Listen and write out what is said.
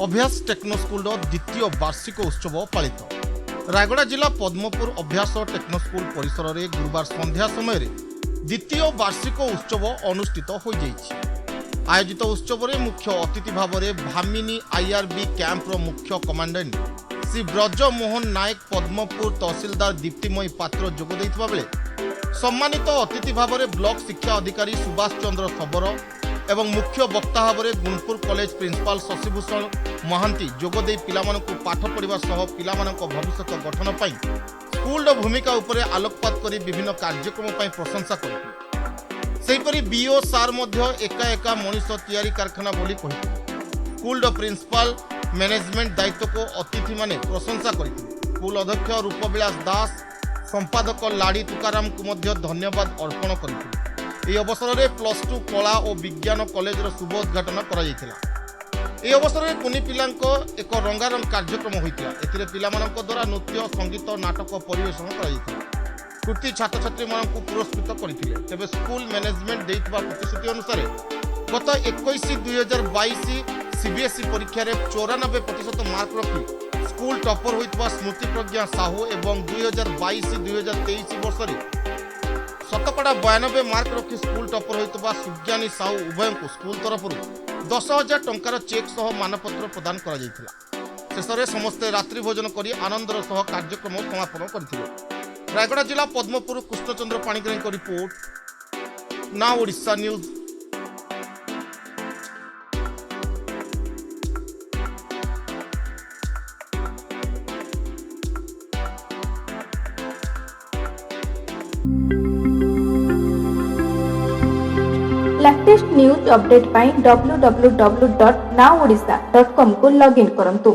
अभ्यास techno school द्वितीय वार्षिक उत्सव पालित। रायगड़ा जिला पद्मपुर अभ्यास टेक्नो स्कूल परिसर में गुरुवार संध्या समय द्वितीय वार्षिक उत्सव अनुष्ठित हो जाइछि। आयोजित उत्सव में मुख्य अतिथि भाव में भामिनी आईआरबी कैंपर मुख्य कमांडेंट श्री ब्रज मोहन नायक, पद्मपुर तहसीलदार दीप्तिमयी पात्र जोग देइथिबा बेले सम्मानित अतिथि भाव में ब्लॉक शिक्षा अधिकारी सुभाष चंद्र सबर एवं मुख्य वक्ता भाव में गुणपुर कॉलेज प्रिंसिपाल शशिभूषण महांती जोगदे पिलामानकु पाठ पढ़िबा सह पिलामानक भविष्य गठन पई स्कूल भूमिका उपरे आलोकपात करी विभिन्न कार्यक्रम पई प्रशंसा करथिले। सेहिपरि बीओ सार मध्य एका एका मनीष तैयारी कारखाना बोली कहिथिले। स्कूल प्रिंसिपाल मैनेजमेंट दायित्व को अतिथि माने प्रशंसा करथिले। स्कूल अध्यक्ष रूपविलास दास, संपादक लाड़ी तुकाराम को मध्य धन्यवाद अर्पण करथिले। এই অবসରରେ +2 কলা ও বিজ্ঞান কলেজৰ শুভ উদ্ঘাটন কৰা এই অবসରରେ কুনি পিলাଙ୍କ ଏକ ରଙ୍ଗାରଙ୍ଗ କାର୍ଯ୍ୟକ୍ରମ ହୋଇଥିଲା। ଏଥିରେ ପିଲାମାନଙ୍କ ଦ୍ୱାରା ନୃତ୍ୟ, ସଙ୍ଗୀତ, ନାଟକ ପରିବେଷଣ କରାଯାଇଥିଲା। କୃତି ଛାତ୍ରଛାତ୍ରୀମାନଙ୍କୁ ପୁରସ୍କୃତ କରିଥିଲେ। ତେବେ ସ୍କୁଲ ମ୍ୟାନେଜମେଣ୍ଟ ଦେଇଥିବା ପ୍ରତିଶ୍ରୁତି ଅନୁସାରେ ଗତ 21-2022 सीबीएसई परीक्षा रे 94% मार्क रखी स्कूल टॉपर होइतबा स्मृति प्रज्ञा साहू एवं 2022-2023 वर्ष रे शतकड़ा 92 मार्क रखी स्कूल टॉपर होइतबा सुज्ञानी साहू उभय को स्कूल तरफ 10,000 टंकार चेक सह मानपत्र प्रदान करा जायतिला। शेषरे समस्ते रात्रि भोजन करी आनंदर सह कार्यक्रम समापन करथिले। रायगड़ा जिला पद्मपुर कृष्णचंद्र पाणिग्राही को report, now Odisha news. Latest news update पाई www.nowodisha.com को लॉगिन करंतु।